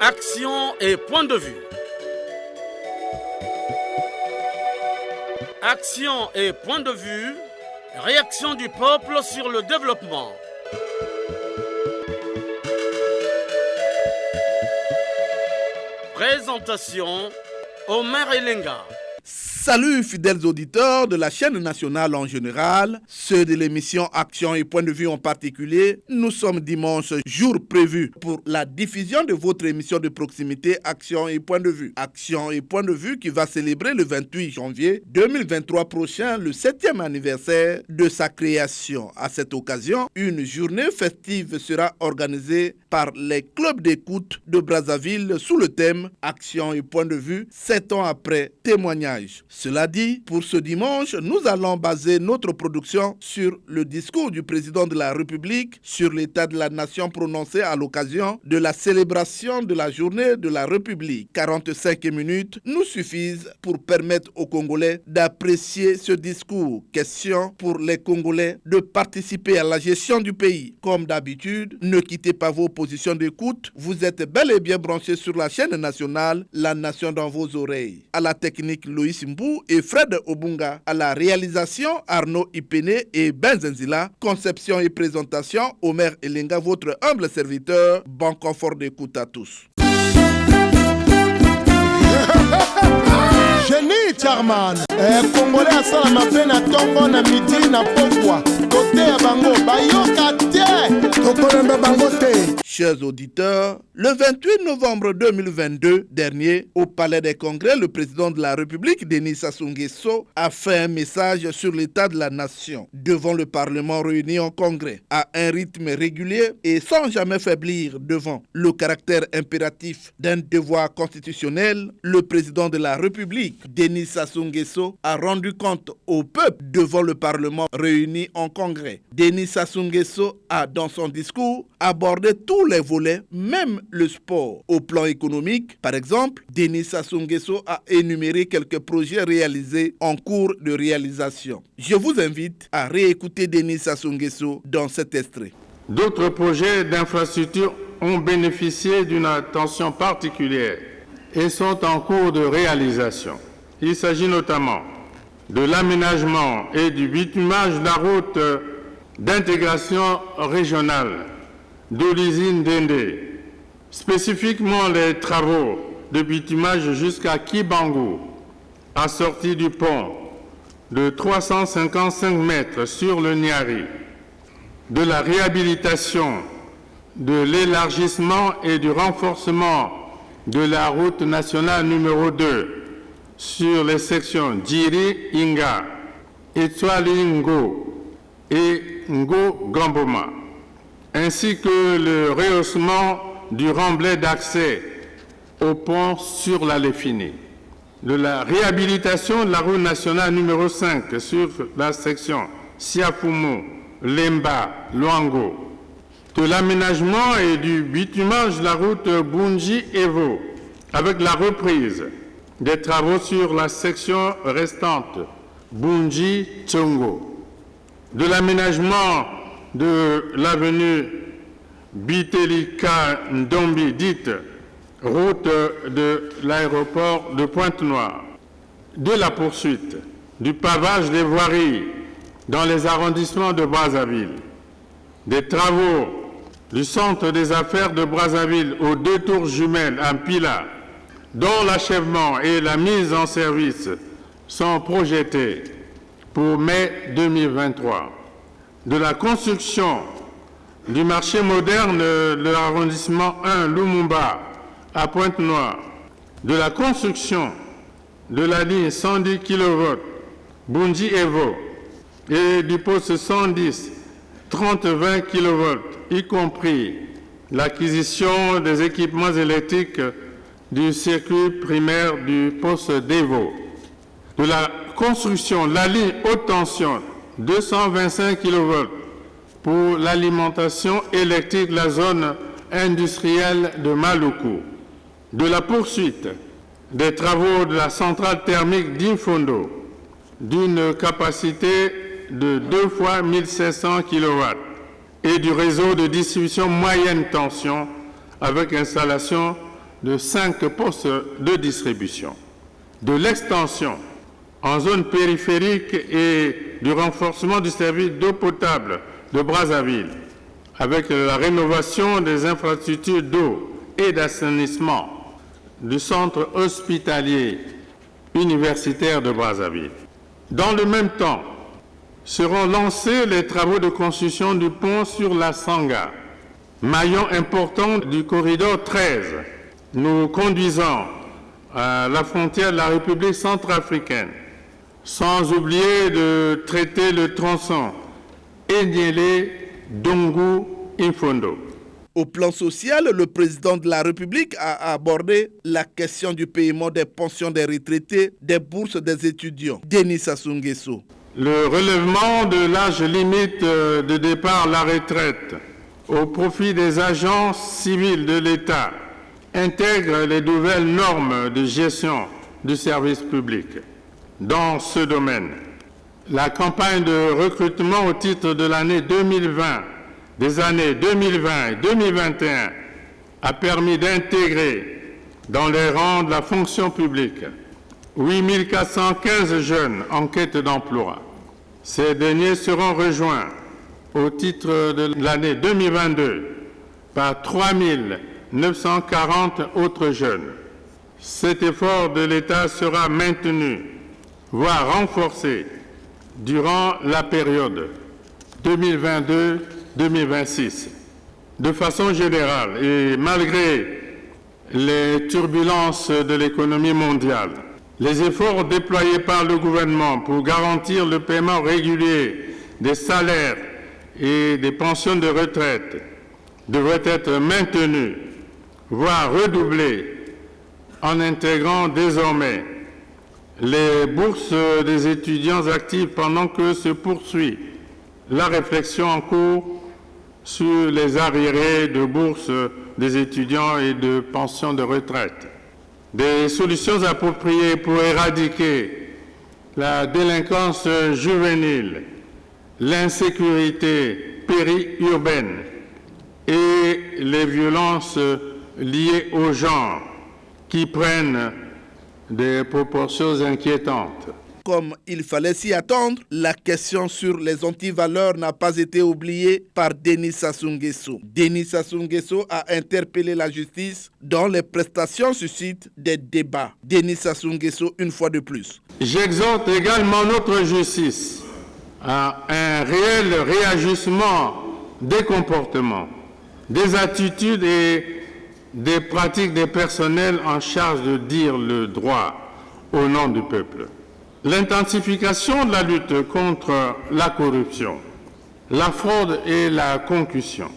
Action et point de vue. Action et point de vue. Réaction du peuple sur le développement. Présentation, Omer Elenga. Salut fidèles auditeurs de la chaîne nationale en général, ceux de l'émission Action et Point de Vue en particulier. Nous sommes dimanche, jour prévu pour la diffusion de votre émission de proximité Action et Point de Vue. Action et Point de Vue qui va célébrer le 28 janvier 2023 prochain le 7e anniversaire de sa création. À cette occasion, une journée festive sera organisée par les clubs d'écoute de Brazzaville sous le thème Action et Point de Vue 7 ans après témoignage. Cela dit, pour ce dimanche, nous allons baser notre production sur le discours du président de la République sur l'état de la nation prononcé à l'occasion de la célébration de la journée de la République. 45 minutes nous suffisent pour permettre aux Congolais d'apprécier ce discours. Question pour les Congolais de participer à la gestion du pays. Comme d'habitude, ne quittez pas vos positions d'écoute. Vous êtes bel et bien branchés sur la chaîne nationale, La Nation dans vos oreilles. À la technique, Loïs Mbou et Fred Obunga. À la réalisation, Arnaud Ipene et Benzenzila. Conception et présentation, Omer Elenga, votre humble serviteur. Bon confort d'écoute à tous. Génie Charman, Congolais à Salama Pena Tongo na midi na Pokwa, côté à Bango, Bayoka Té, Tokolembe Bango Té. Chers auditeurs, le 28 novembre 2022 dernier, au Palais des Congrès, le président de la République, Denis Sassou Nguesso, a fait un message sur l'état de la nation devant le Parlement réuni en Congrès, à un rythme régulier et sans jamais faiblir devant le caractère impératif d'un devoir constitutionnel. Le président de la République, Denis Sassou Nguesso, a rendu compte au peuple devant le Parlement réuni en Congrès. Denis Sassou Nguesso a, dans son discours, abordé tous les volets, même le sport. Au plan économique, par exemple, Denis Sassou Nguesso a énuméré quelques projets réalisés en cours de réalisation. Je vous invite à réécouter Denis Sassou Nguesso dans cet extrait. D'autres projets d'infrastructure ont bénéficié d'une attention particulière et sont en cours de réalisation. Il s'agit notamment de l'aménagement et du bitumage de la route d'intégration régionale de l'usine d'Ende, spécifiquement les travaux de bitumage jusqu'à Kibangu, assortis du pont de 355 mètres sur le Niari, de la réhabilitation, de l'élargissement et du renforcement de la route nationale numéro 2 sur les sections Djiri-Inga, Etoile-Ngo et Ngo-Gamboma, ainsi que le rehaussement du remblai d'accès au pont sur la Léfini, de la réhabilitation de la route nationale numéro 5 sur la section Siafumu, Lemba, Luango, de l'aménagement et du bitumage de la route Bunji-Evo, avec la reprise des travaux sur la section restante Bunji-Tsongo, de l'aménagement de l'avenue Bitelika Ndombi, dite route de l'aéroport de Pointe-Noire, de la poursuite du pavage des voiries dans les arrondissements de Brazzaville, des travaux du centre des affaires de Brazzaville aux 2 tours jumelles en Pila, dont l'achèvement et la mise en service sont projetés pour mai 2023, de la construction du marché moderne de l'arrondissement 1 Lumumba à Pointe-Noire, de la construction de la ligne 110 kV Bunji-Evo et du poste 110 30-20 kV, y compris l'acquisition des équipements électriques du circuit primaire du poste d'Evo, de la construction de la ligne haute tension 225 kV pour l'alimentation électrique de la zone industrielle de Maluku, de la poursuite des travaux de la centrale thermique d'Infondo, d'une capacité de 2 fois 1700 kW et du réseau de distribution moyenne tension avec installation de 5 postes de distribution, de l'extension en zone périphérique et du renforcement du service d'eau potable de Brazzaville, avec la rénovation des infrastructures d'eau et d'assainissement du centre hospitalier universitaire de Brazzaville. Dans le même temps, seront lancés les travaux de construction du pont sur la Sanga, maillon important du corridor 13, nous conduisant à la frontière de la République centrafricaine, sans oublier de traiter le tronçon Enyele-Dongu-Infondo. Au plan social, le président de la République a abordé la question du paiement des pensions des retraités, des bourses des étudiants. Denis Sassou Nguesso. Le relèvement de l'âge limite de départ à la retraite au profit des agents civils de l'État intègre les nouvelles normes de gestion du service public. Dans ce domaine, la campagne de recrutement au titre de l'année 2020, des années 2020 et 2021 a permis d'intégrer dans les rangs de la fonction publique 8 415 jeunes en quête d'emploi. Ces derniers seront rejoints au titre de l'année 2022 par 3 940 autres jeunes. Cet effort de l'État sera maintenu, voire renforcé, durant la période 2022-2026. De façon générale, et malgré les turbulences de l'économie mondiale, les efforts déployés par le gouvernement pour garantir le paiement régulier des salaires et des pensions de retraite devraient être maintenus, voire redoublés, en intégrant désormais les bourses des étudiants actifs pendant que se poursuit la réflexion en cours sur les arriérés de bourses des étudiants et de pensions de retraite. Des solutions appropriées pour éradiquer la délinquance juvénile, l'insécurité périurbaine et les violences liées au genre qui prennent des proportions inquiétantes. Comme il fallait s'y attendre, la question sur les antivaleurs n'a pas été oubliée par Denis Sassou Nguesso. Denis Sassou Nguesso a interpellé la justice dont les prestations suscitent des débats. Denis Sassou Nguesso, une fois de plus. J'exhorte également notre justice à un réel réajustement des comportements, des attitudes et des pratiques des personnels en charge de dire le droit au nom du peuple. L'intensification de la lutte contre la corruption, la fraude et la concussion,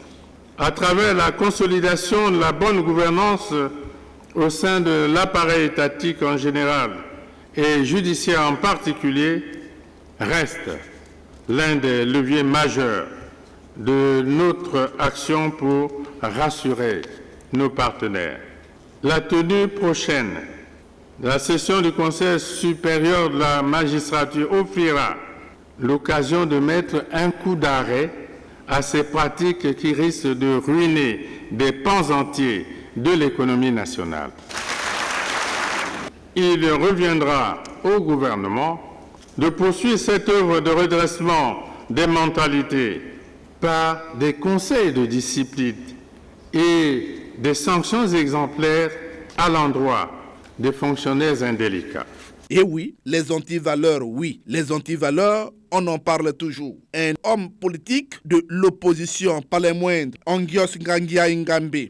à travers la consolidation de la bonne gouvernance au sein de l'appareil étatique en général et judiciaire en particulier, reste l'un des leviers majeurs de notre action pour rassurer nos partenaires. La tenue prochaine de la session du Conseil supérieur de la magistrature offrira l'occasion de mettre un coup d'arrêt à ces pratiques qui risquent de ruiner des pans entiers de l'économie nationale. Il reviendra au gouvernement de poursuivre cette œuvre de redressement des mentalités par des conseils de discipline et des sanctions exemplaires à l'endroit des fonctionnaires indélicats. Et oui, les antivaleurs, les antivaleurs, on en parle toujours. Un homme politique de l'opposition, pas les moindres, Angios Ngangia Ngambe,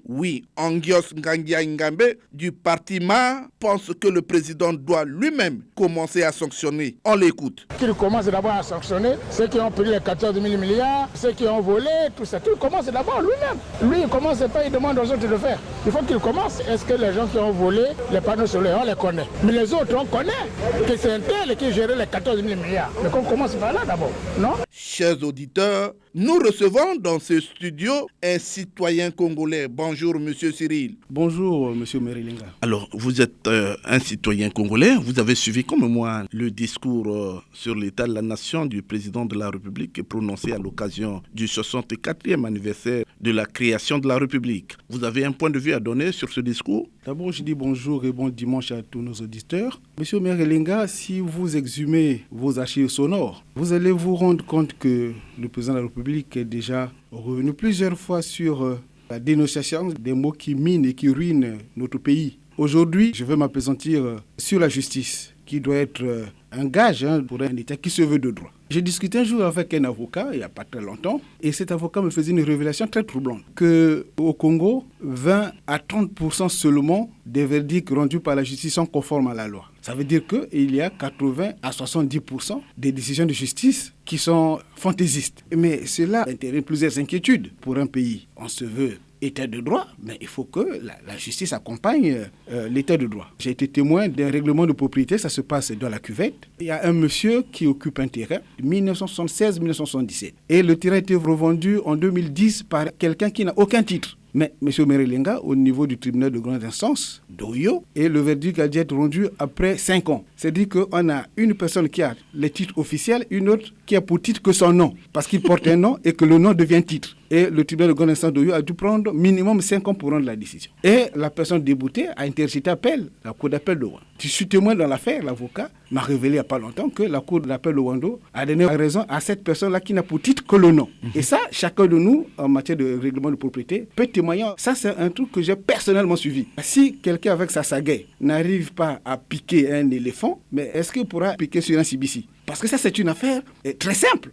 Angios Ngangia Ngambe, du parti MA, pense que le président doit lui-même commencer à sanctionner. On l'écoute. Qu'il commence d'abord à sanctionner ceux qui ont pris les 14 000 milliards, ceux qui ont volé, tout ça. Qu'il commence d'abord lui-même. Lui, il ne commence pas, il demande aux autres de faire. Il faut qu'il commence. Est-ce que les gens qui ont volé les panneaux solaires, on les connaît? Mais les autres, on connaît que c'est un tel qui gérait les 14 000 milliards. Mais qu'on commence par là d'abord, non? Chers auditeurs, nous recevons dans ce studio un citoyen congolais. Bonjour, monsieur Cyril. Bonjour, monsieur Merilinga. Alors, vous êtes un citoyen congolais. Vous avez suivi comme moi le discours sur l'état de la nation du président de la République prononcé à l'occasion du 64e anniversaire de la création de la République. Vous avez un point de vue à donner sur ce discours? D'abord, je dis bonjour et bon dimanche à tous nos auditeurs. Monsieur Merilinga, si vous exhumez vos archives sonores, vous allez vous rendre compte que le président de la République est déjà revenu plusieurs fois sur la dénonciation des mots qui minent et qui ruinent notre pays. Aujourd'hui, je vais m'appesantir sur la justice, qui doit être un gage pour un État qui se veut de droit. J'ai discuté un jour avec un avocat, il n'y a pas très longtemps, et cet avocat me faisait une révélation très troublante, qu'au Congo, 20 à 30% seulement des verdicts rendus par la justice sont conformes à la loi. Ça veut dire qu'il y a 80 à 70% des décisions de justice qui sont fantaisistes. Mais cela intéresse plusieurs inquiétudes pour un pays. On se veut État de droit, mais il faut que la justice accompagne l'État de droit. J'ai été témoin d'un règlement de propriété, ça se passe dans la cuvette. Il y a un monsieur qui occupe un terrain, 1976-1977. Et le terrain a été revendu en 2010 par quelqu'un qui n'a aucun titre. Mais M. Merilinga, au niveau du tribunal de grande instance d'Oyo, et le verdict a dû être rendu après 5 ans. C'est-à-dire qu'on a une personne qui a les titres officiels, une autre qui a pour titre que son nom, parce qu'il porte un nom et que le nom devient titre. Et le tribunal de grande instance d'Oyo a dû prendre minimum 5 ans pour rendre la décision. Et la personne déboutée a interjeté appel, la cour d'appel de Ouando. Je suis témoin dans l'affaire, l'avocat m'a révélé il n'y a pas longtemps que la cour d'appel de Ouando a donné raison à cette personne-là qui n'a pour titre que le nom. Et ça, chacun de nous, en matière de règlement de propriété, peut témoigner. Ça, c'est un truc que j'ai personnellement suivi. Si quelqu'un avec sa sagaie n'arrive pas à piquer un éléphant, mais est-ce qu'il pourra piquer sur un CBC? Parce que ça, c'est une affaire très simple.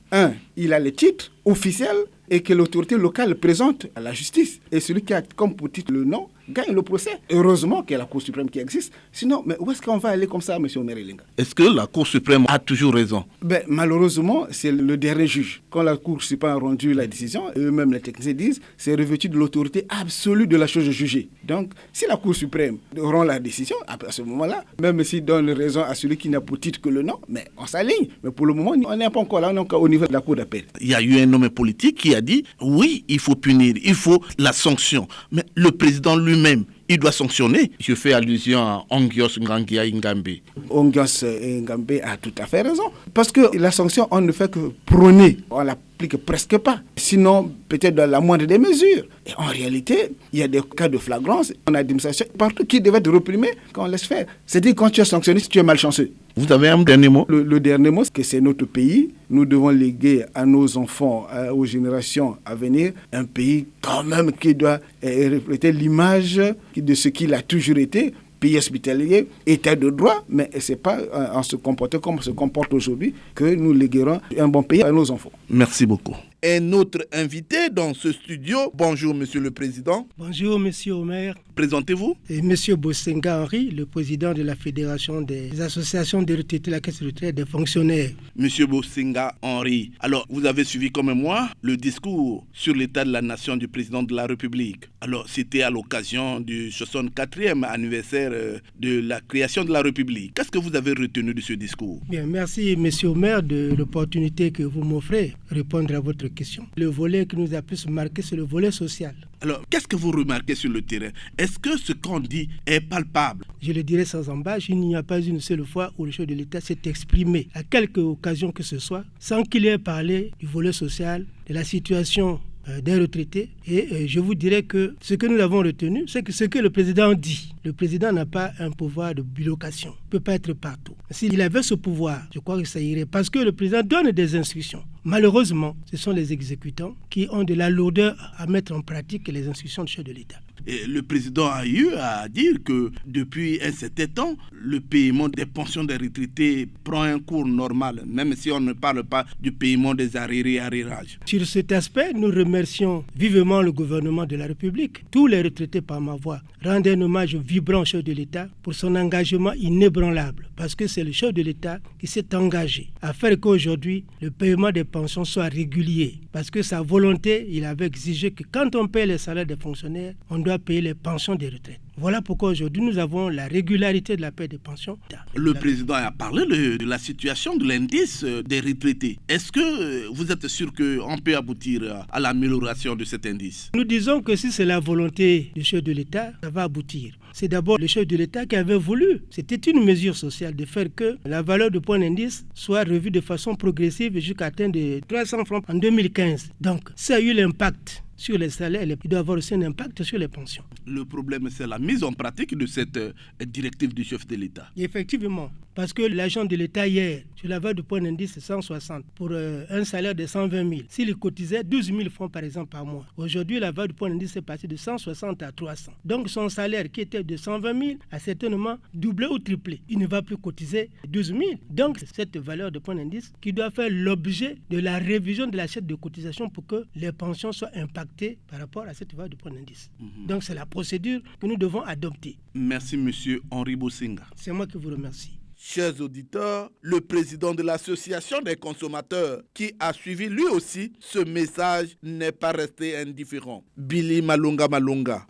Il a les titres officiels et que l'autorité locale présente à la justice. Et celui qui a comme pour titre le nom gagne le procès. Heureusement qu'il y a la Cour suprême qui existe. Sinon, mais où est-ce qu'on va aller comme ça, M. Merilinga? Est-ce que la Cour suprême a toujours raison? Malheureusement, c'est le dernier juge. Quand la Cour suprême a rendu la décision, eux-mêmes les techniciens disent, c'est revêtu de l'autorité absolue de la chose jugée. Donc, si la Cour suprême rend la décision, à ce moment-là, même s'il donne raison à celui qui n'a pour titre que le nom, mais on s'aligne. Mais pour le moment, on n'est pas encore là, on est encore au niveau de la Cour d'appel. Il y a eu un homme politique qui a dit, oui, il faut punir, il faut la sanction. Mais le président lui-même, il doit sanctionner. Je fais allusion à Ongios Ngangia Ngambe. Ongios Ngambe a tout à fait raison. Parce que la sanction, on ne fait que prôner. On l'applique presque pas. Sinon, peut-être dans la moindre des mesures. Et en réalité, il y a des cas de flagrance. On a des administrations partout qui devaient être réprimées quand on laisse faire. C'est-à-dire quand tu es sanctionné, si tu es malchanceux. Vous avez un dernier mot? Le dernier mot, c'est que c'est notre pays. Nous devons léguer à nos enfants, aux générations à venir, un pays quand même qui doit refléter l'image de ce qu'il a toujours été, pays hospitalier, état de droit, mais ce n'est pas en se comportant comme on se comporte aujourd'hui que nous léguerons un bon pays à nos enfants. Merci beaucoup. Un autre invité dans ce studio. Bonjour, Monsieur le Président. Bonjour, Monsieur Omer. Présentez-vous. Et Monsieur Bosenga Henri, le président de la Fédération des associations de retraités, la Caisse de retraite des fonctionnaires. Monsieur Bosenga Henri, alors vous avez suivi comme moi le discours sur l'état de la nation du président de la République. Alors c'était à l'occasion du 64e anniversaire de la création de la République. Qu'est-ce que vous avez retenu de ce discours? Bien, merci Monsieur Omer de l'opportunité que vous m'offrez de répondre à votre question. Le volet qui nous a plus marqué, c'est le volet social. Alors, qu'est-ce que vous remarquez sur le terrain? Est-ce que ce qu'on dit est palpable? Je le dirais sans embâche, il n'y a pas une seule fois où le chef de l'État s'est exprimé, à quelque occasion que ce soit, sans qu'il ait parlé du volet social, de la situation des retraités. Et je vous dirais que ce que nous avons retenu, c'est que ce que le président dit, le président n'a pas un pouvoir de bilocation, il ne peut pas être partout. S'il avait ce pouvoir, je crois que ça irait, parce que le président donne des instructions. Malheureusement, ce sont les exécutants qui ont de la lourdeur à mettre en pratique les instructions du chef de l'État. Et le président a eu à dire que depuis un certain temps, le paiement des pensions des retraités prend un cours normal, même si on ne parle pas du paiement des arriérés et arrérages. Sur cet aspect, nous remercions vivement le gouvernement de la République. Tous les retraités par ma voix rendent un hommage vibrant au chef de l'État pour son engagement inébranlable, parce que c'est le chef de l'État qui s'est engagé à faire qu'aujourd'hui, le paiement des pensions soit régulier. Parce que sa volonté, il avait exigé que quand on paye les salaires des fonctionnaires, on doit payer les pensions des retraites. Voilà pourquoi aujourd'hui nous avons la régularité de la paie des pensions. Le président a parlé de la situation de l'indice des retraités. Est-ce que vous êtes sûr qu'on peut aboutir à l'amélioration de cet indice? Nous disons que si c'est la volonté du chef de l'État, ça va aboutir. C'est d'abord le chef de l'État qui avait voulu. C'était une mesure sociale de faire que la valeur du point d'indice soit revue de façon progressive jusqu'à atteindre 300 francs en 2015. Donc, ça a eu l'impact sur les salaires, il doit avoir aussi un impact sur les pensions. Le problème, c'est la mise en pratique de cette directive du chef de l'État. Effectivement, parce que l'agent de l'État hier, sur la valeur du point d'indice, c'est 160 pour un salaire de 120 000. S'il cotisait 12 000 francs par exemple par mois, aujourd'hui la valeur du point d'indice est passée de 160 à 300. Donc son salaire qui était de 120 000 a certainement doublé ou triplé. Il ne va plus cotiser 12 000. Donc c'est cette valeur de point d'indice qui doit faire l'objet de la révision de l'assiette de cotisation pour que les pensions soient impactées par rapport à cette valeur de point d'indice. Donc c'est la procédure que nous devons adopter. Merci monsieur Henri Bosinga. C'est moi qui vous remercie. Chers auditeurs, le président de l'association des consommateurs qui a suivi lui aussi ce message n'est pas resté indifférent. Billy Malunga.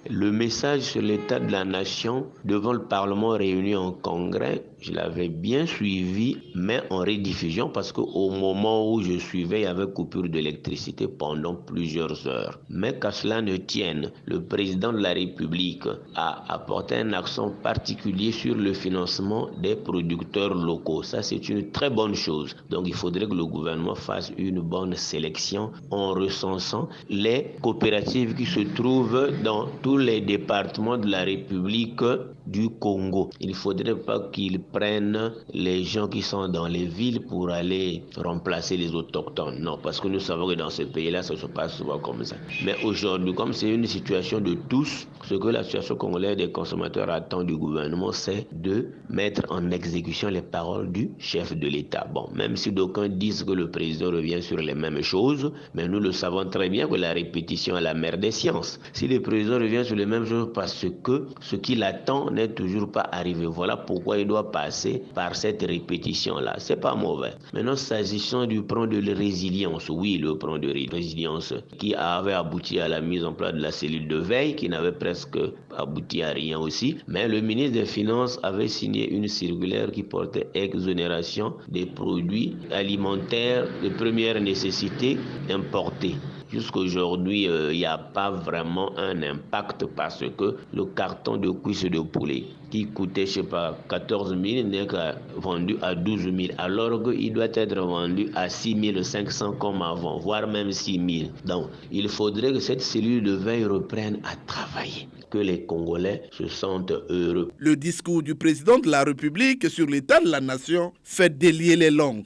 Le message sur l'état de la nation devant le Parlement réuni en congrès, je l'avais bien suivi, mais en rediffusion parce qu'au moment où je suivais, il y avait coupure d'électricité pendant plusieurs heures. Mais qu'à cela ne tienne, le président de la République a apporté un accent particulier sur le financement des producteurs locaux. Ça, c'est une très bonne chose. Donc, il faudrait que le gouvernement fasse une bonne sélection en recensant les coopératives qui se trouvent dans tous les départements de la République du Congo. Il ne faudrait pas qu'ils prennent les gens qui sont dans les villes pour aller remplacer les autochtones. Non, parce que nous savons que dans ce pays-là, ça se passe souvent comme ça. Mais aujourd'hui, comme c'est une situation de tous, ce que l'association congolaise des consommateurs attend du gouvernement, c'est de mettre en exécution les paroles du chef de l'État. Bon, même si d'aucuns disent que le président revient sur les mêmes choses, mais nous le savons très bien que la répétition est la mère des sciences. Si le président revient sur les mêmes choses parce que ce qu'il attend n'est toujours pas arrivé, voilà pourquoi il doit passer par cette répétition-là. C'est pas mauvais. Maintenant, s'agissant du plan de résilience, oui, le plan de résilience qui avait abouti à la mise en place de la cellule de veille, qui n'avait presque abouti à rien aussi, mais le ministre des Finances avait signé une circulaire qui portait exonération des produits alimentaires de première nécessité importés. Jusqu'aujourd'hui, il n'y a pas vraiment un impact parce que le carton de cuisse de poulet qui coûtait, 14 000 n'est vendu à 12 000 alors qu'il doit être vendu à 6 500 comme avant, voire même 6 000. Donc, il faudrait que cette cellule de veille reprenne à travailler, que les Congolais se sentent heureux. Le discours du président de la République sur l'état de la nation fait délier les langues.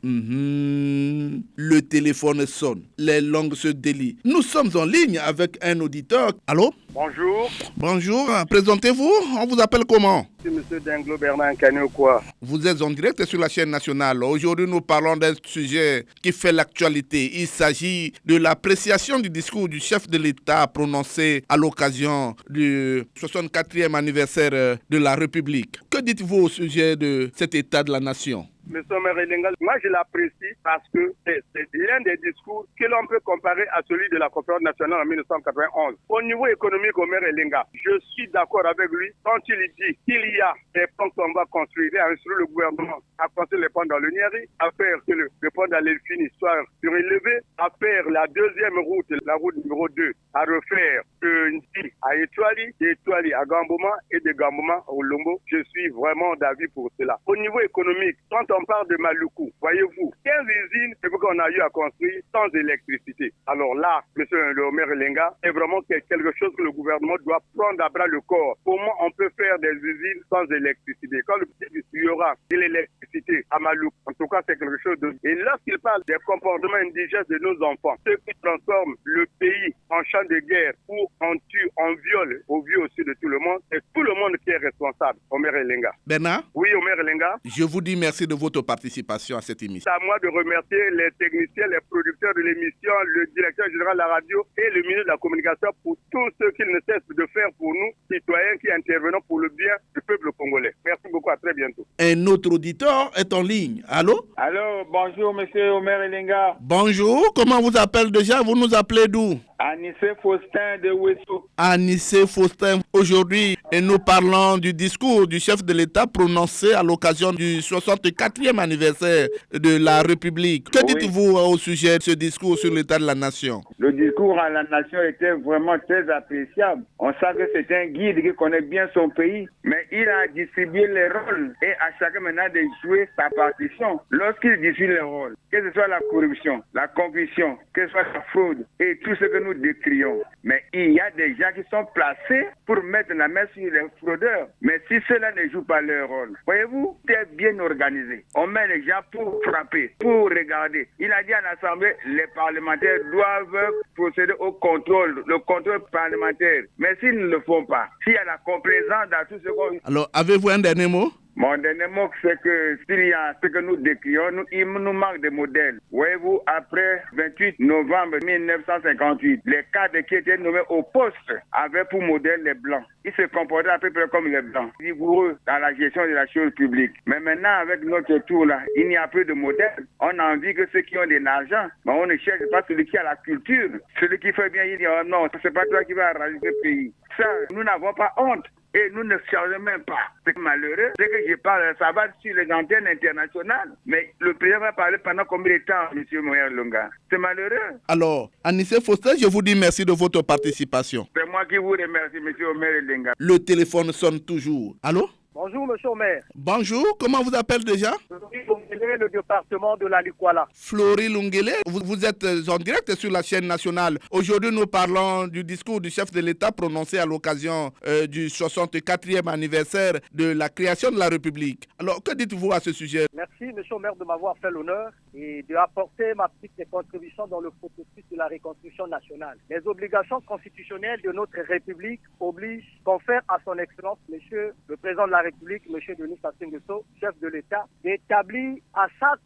Le téléphone sonne, les langues se délient. Nous sommes en ligne avec un auditeur. Allô? Bonjour. Bonjour, présentez-vous, on vous appelle comment? C'est M. Denglo Bernard Kanyoukwa. Vous êtes en direct sur la chaîne nationale. Aujourd'hui, nous parlons d'un sujet qui fait l'actualité. Il s'agit de l'appréciation du discours du chef de l'État prononcé à l'occasion du 64e anniversaire de la République. Que dites-vous au sujet de cet état de la nation? Monsieur Merelenga, moi je l'apprécie parce que c'est l'un des discours que l'on peut comparer à celui de la conférence nationale en 1991. Au niveau économique, Merelenga, je suis d'accord avec lui quand il dit qu'il y a des ponts qu'on va construire et à instruire le gouvernement à construire les ponts dans le Niari, à faire que le pont d'Alelfini soit surélevé, à faire la deuxième route, la route numéro 2, à refaire de Ndi à Étoile à Gamboma et de Gamboma au Lombo. Je suis vraiment d'avis pour cela. Au niveau économique, quand on parle de Maluku, voyez-vous, 15 usines qu'on a eu à construire sans électricité. Alors là, M. Omer Lenga, c'est vraiment quelque chose que le gouvernement doit prendre à bras le corps. Comment on peut faire des usines sans électricité? Quand il y aura de l'électricité à Maluku, en tout cas, c'est quelque chose de... Et lorsqu'il parle des comportements indigènes de nos enfants, ceux qui transforment le pays en champ de guerre où on tue Là-dessus, on viole au vu aussi de tout le monde. C'est tout le monde qui est responsable, Omer Elenga. Bernard? Oui, Omer Elenga. Je vous dis merci de votre participation à cette émission. C'est à moi de remercier les techniciens, les producteurs de l'émission, le directeur général de la radio et le ministre de la Communication pour tout ce qu'ils ne cessent de faire pour nous, citoyens qui intervenons pour le bien du peuple congolais. Merci beaucoup, à très bientôt. Un autre auditeur est en ligne. Allô? Allô, bonjour monsieur Omer Elenga. Bonjour, comment vous appelez déjà? Vous nous appelez d'où? Anissé Faustin de Ouessou. Anissé Faustin, aujourd'hui, nous parlons du discours du chef de l'État prononcé à l'occasion du 64e anniversaire de la République. Que dites-vous au sujet de ce discours sur l'état de la nation? Le discours à la nation était vraiment très appréciable. On sait que c'est un guide qui connaît bien son pays, mais il a distribué les rôles et à chacun maintenant de jouer sa partition. Lorsqu'il distribue les rôles, que ce soit la corruption, la corruption, que ce soit la fraude et tout ce que nous décrions. Mais il y a des gens qui sont placés pour mettre la main sur les fraudeurs. Mais si ceux-là ne jouent pas leur rôle, voyez-vous, c'est bien organisé. On met les gens pour frapper, pour regarder. Il a dit à l'Assemblée, les parlementaires doivent procéder au contrôle, le contrôle parlementaire. Mais s'ils ne le font pas, s'il y a la complaisance dans tout ce qu'on... Alors, avez-vous un dernier mot? Mon dernier mot, c'est que s'il y a ce que nous décrions, il nous manque de modèles. Voyez-vous, après 28 novembre 1958, les cadres qui étaient nommés au poste avaient pour modèle les Blancs. Ils se comportaient à peu près comme les Blancs, rigoureux dans la gestion de la chose publique. Mais maintenant, avec notre tour là, il n'y a plus de modèle. On a envie que ceux qui ont de l'argent, mais on ne cherche pas celui qui a la culture. Celui qui fait bien, il dit oh non, c'est pas toi qui vas arranger ce pays. Ça, nous n'avons pas honte. Et nous ne chargeons même pas. C'est malheureux, c'est que je parle, ça va sur les antennes internationales. Mais le président va parler pendant combien de temps, M. Moyer Lunga? C'est malheureux. Alors, Anissé Faustin, je vous dis merci de votre participation. C'est moi qui vous remercie, M. Omer Elenga. Le téléphone sonne toujours. Allô? Bonjour, monsieur Omer. Bonjour, comment vous appelez déjà? Flory Lungele, le département de la Likwala. Flory Lungele, vous êtes en direct sur la chaîne nationale. Aujourd'hui, nous parlons du discours du chef de l'État prononcé à l'occasion du 64e anniversaire de la création de la République. Alors, que dites-vous à ce sujet? Merci, monsieur Omer, de m'avoir fait l'honneur et d'apporter ma petite contribution dans le processus de la reconstruction nationale. Les obligations constitutionnelles de notre République obligent, confèrent à son Excellence, monsieur le Président de la République, M. Denis Sassou Nguesso, chef de l'État, d'établir à chaque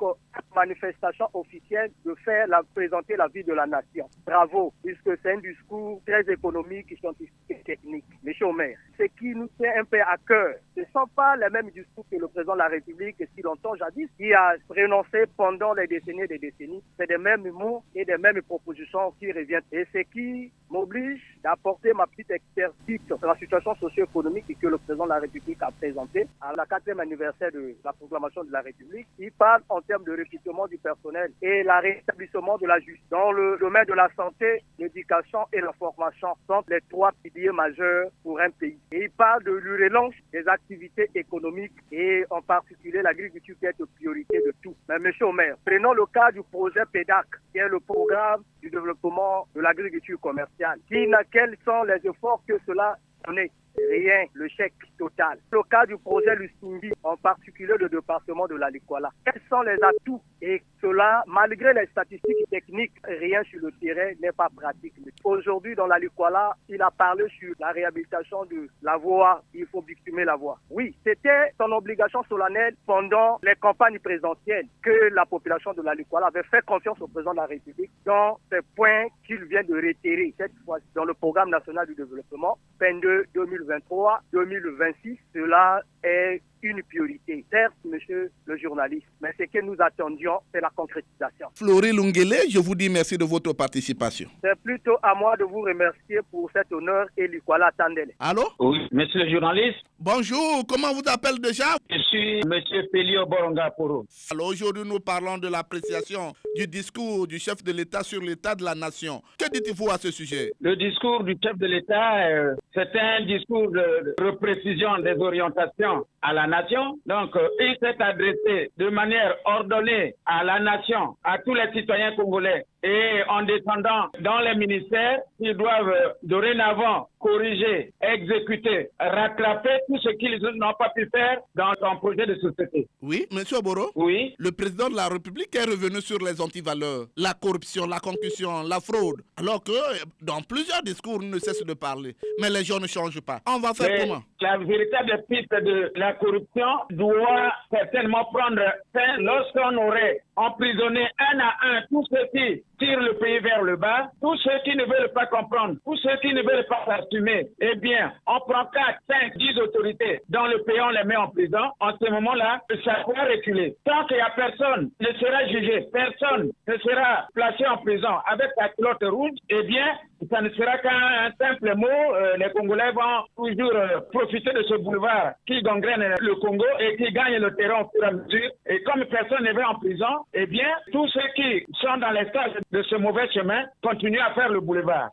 manifestation officielle de présenter la vie de la nation. Bravo, puisque c'est un discours très économique, scientifique et technique. M. Omer, ce qui nous tient un peu à cœur, ce ne sont pas les mêmes discours que le Président de la République, si longtemps jadis, qui a prononcé pendant les décennies et des décennies. C'est des mêmes mots et des mêmes propositions qui reviennent. Et ce qui m'oblige d'apporter ma petite expertise sur la situation socio-économique que le Président de la République a présenté à la 4e anniversaire de la proclamation de la République. Il parle en termes de recrutement du personnel et la rétablissement de la justice. Dans le domaine de la santé, l'éducation et la formation sont les 3 piliers majeurs pour un pays. Et il parle de relance des activités économiques et en particulier l'agriculture qui est de priorité de tout. Mais monsieur Omer, prenons le cas du projet PEDAC, qui est le programme du développement de l'agriculture commerciale. Quels sont les efforts que cela donne? Rien, le chèque total. Le cas du projet Lustumbi, en particulier le département de la Likwala. Quels sont les atouts? Et cela, malgré les statistiques techniques, rien sur le terrain n'est pas pratique. Aujourd'hui, dans la Likwala, il a parlé sur la réhabilitation de la voie. Il faut bitumer la voie. Oui, c'était son obligation solennelle pendant les campagnes présidentielles que la population de la Likwala avait fait confiance au président de la République dans ces points qu'il vient de réitérer cette fois dans le programme national du développement, PEN2 2023-2026. Cela est une priorité. Certes, monsieur le journaliste, mais ce que nous attendions, c'est la concrétisation. Flory Lungele, je vous dis merci de votre participation. C'est plutôt à moi de vous remercier pour cet honneur et Likwala Tandele. Allô? Oui, monsieur le journaliste. Bonjour, comment vous appelez déjà? Je suis monsieur Pelio Boronga Poro. Alors aujourd'hui, nous parlons de l'appréciation du discours du chef de l'État sur l'état de la nation. Que dites-vous à ce sujet? Le discours du chef de l'État, c'est un discours de reprécision des orientations à la nation. Donc, il s'est adressé de manière ordonnée à la nation, à tous les citoyens congolais, et en descendant dans les ministères, ils doivent dorénavant corriger, exécuter, rattraper tout ce qu'ils n'ont pas pu faire dans un projet de société. Oui, monsieur Oboro. Oui. Le président de la République est revenu sur les antivaleurs, la corruption, la concussion, la fraude, alors que dans plusieurs discours, on ne cesse de parler. Mais les gens ne changent pas. On va faire comment? La véritable piste de la corruption doit certainement prendre fin lorsqu'on aurait emprisonné un à un tous ceux qui tirent le pays vers le bas, tous ceux qui ne veulent pas comprendre, tous ceux qui ne veulent pas s'assumer. Eh bien, on prend 4, 5, 10 autorités dans le pays, on les met en prison. En ce moment-là, ça va reculer. Tant qu'il n'y a personne ne sera jugé, personne ne sera placé en prison avec la culotte rouge, eh bien, ça ne sera qu'un simple mot. Les Congolais vont toujours profiter de ce boulevard qui gangrène le Congo et qui gagne le terrain au fur et à mesure. Et comme personne ne va en prison, eh bien, tous ceux qui sont dans les stages de ce mauvais chemin continuent à faire le boulevard.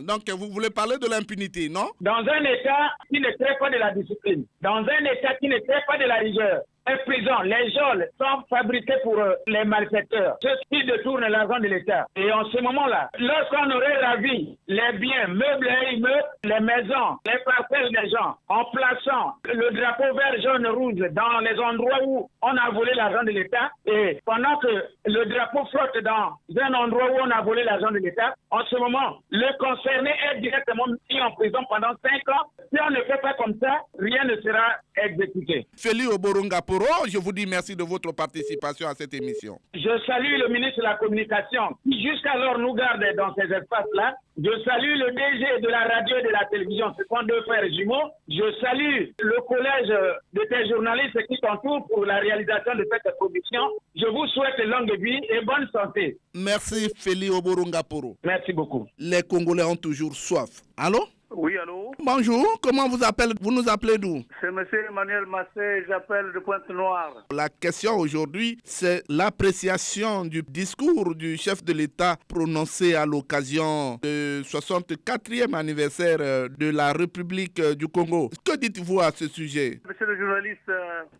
Donc, vous voulez parler de l'impunité, non? Dans un État qui ne crée pas de la discipline, dans un État qui ne crée pas de la rigueur, les prisons, les geôles sont fabriqués pour les malfaiteurs, ceux qui détournent l'argent de l'État. Et en ce moment-là, lorsqu'on aurait ravi les biens, meubles et immeubles, les maisons, les parcelles des gens, en plaçant le drapeau vert, jaune, rouge dans les endroits où on a volé l'argent de l'État, et pendant que le drapeau flotte dans un endroit où on a volé l'argent de l'État, en ce moment, le concerné est directement mis en prison pendant 5 ans. Si on ne fait pas comme ça, rien ne sera exécuté. Félix Oborongaporo, je vous dis merci de votre participation à cette émission. Je salue le ministre de la Communication qui jusqu'alors nous garde dans ces espaces-là. Je salue le DG de la radio et de la télévision, ce sont 2 frères jumeaux. Je salue le collège de tes journalistes qui t'entourent pour la réalisation de cette production. Je vous souhaite longue vie et bonne santé. Merci Félix Oborongaporo. Merci beaucoup. Les Congolais ont toujours soif. Allô? Oui, allô? Bonjour, comment vous appelez? Vous nous appelez d'où? C'est M. Emmanuel Massé, j'appelle de Pointe-Noire. La question aujourd'hui, c'est l'appréciation du discours du chef de l'État prononcé à l'occasion du 64e anniversaire de la République du Congo. Que dites-vous à ce sujet? Monsieur le journaliste,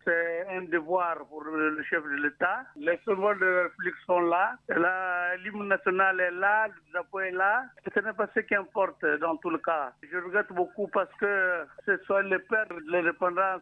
c'est un devoir pour le chef de l'État. Les symboles de la République sont là. L'hymne national est là, le drapeau est là. Ce n'est pas ce qui importe dans tout le cas. Je regrette beaucoup parce que ce soit le père de l'indépendance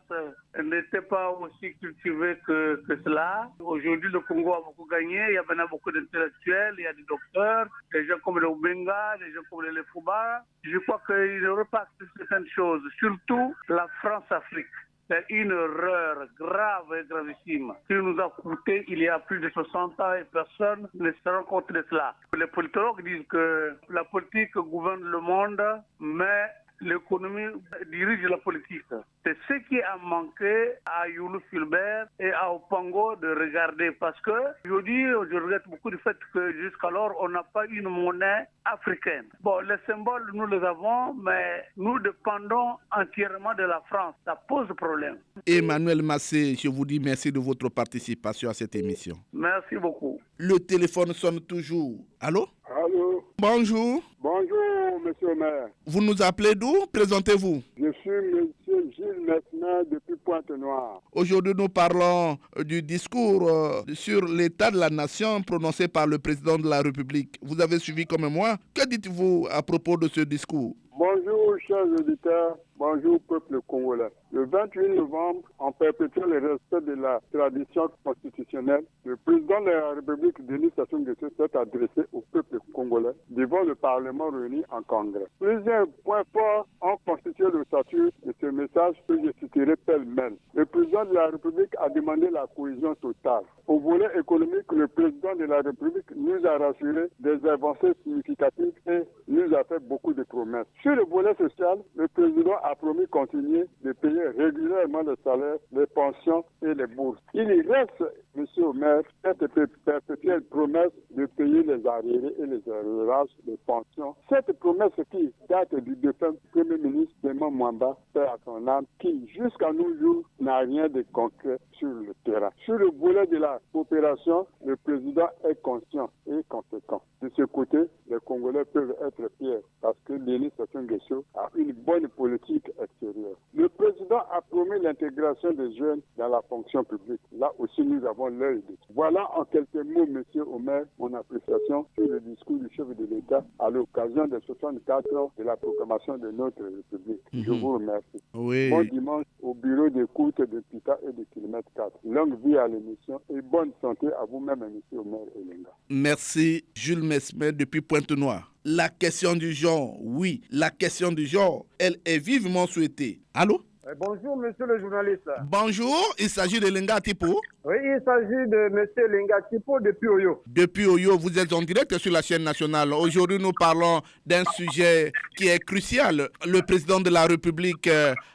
n'était pas aussi cultivé que cela. Aujourd'hui, le Congo a beaucoup gagné. Il y a maintenant beaucoup d'intellectuels, il y a des docteurs, des gens comme le Obenga, des gens comme le Lefouba. Je crois qu'il n'aurait pas accepté certaines choses, surtout la France-Afrique. C'est une erreur grave et gravissime qui nous a coûté il y a plus de 60 ans et personne ne se rend compte de cela. Les politologues disent que la politique gouverne le monde, mais l'économie dirige la politique. C'est ce qui a manqué à Youlou Fulbert et à Opango de regarder parce que je regrette beaucoup du fait que jusqu'alors on n'a pas une monnaie africaine. Bon, les symboles nous les avons, mais nous dépendons entièrement de la France. Ça pose problème. Emmanuel Massé, je vous dis merci de votre participation à cette émission. Merci beaucoup. Le téléphone sonne toujours. Allô? Allô? Bonjour. Bonjour, monsieur le maire. Vous nous appelez d'où? Présentez-vous. Je suis monsieur Gilles Messner depuis Pointe-Noire. Aujourd'hui, nous parlons du discours sur l'état de la nation prononcé par le président de la République. Vous avez suivi comme moi. Que dites-vous à propos de ce discours? Bonjour, chers auditeurs. Bonjour, peuple congolais. Le 28 novembre, en perpétuant le respect de la tradition constitutionnelle, le président de la République, Denis Sassou Nguesso, s'est adressé au peuple congolais devant le Parlement réuni en Congrès. Plusieurs points forts ont constitué le statut de ce message que je citerai pêle-mêle. Le président de la République a demandé la cohésion totale. Au volet économique, le président de la République nous a rassuré des avancées significatives et nous a fait beaucoup de promesses. Sur le volet social, le président a promis continuer de payer régulièrement les salaires, les pensions et les bourses. Il y reste, monsieur le maire, cette perpétuelle promesse de payer les arriérés et les arrérages des pensions. Cette promesse qui date du défunt Premier ministre Clément Mwamba, père à son âme, qui jusqu'à nos jours n'a rien de concret sur le terrain. Sur le volet de la coopération, le président est conscient et conséquent. De ce côté, les Congolais peuvent être fiers parce que Denis Sassou Nguesso a une bonne politique extérieure. Le président a promis l'intégration des jeunes dans la fonction publique. Là aussi, nous avons l'œil dessus. Voilà Voilà en quelques mots, Monsieur Omer, mon appréciation sur le discours du chef de l'État à l'occasion des 64 ans de la proclamation de notre République. Je vous remercie. Oui. Bon dimanche au bureau d'écoute de PITA et de Kilomètre 4. Longue vie à l'émission et bonne santé à vous-même, Monsieur Omer Elenga. Merci, Jules Mesmer depuis Pointe-Noire. La question du genre, oui, la question du genre, elle est vivement souhaitée. Allô? Bonjour, monsieur le journaliste. Bonjour, il s'agit de Lenga Tipo. Oui, il s'agit de monsieur Lenga Tipo depuis Oyo. Depuis Oyo, vous êtes en direct sur la chaîne nationale. Aujourd'hui, nous parlons d'un sujet qui est crucial. Le président de la République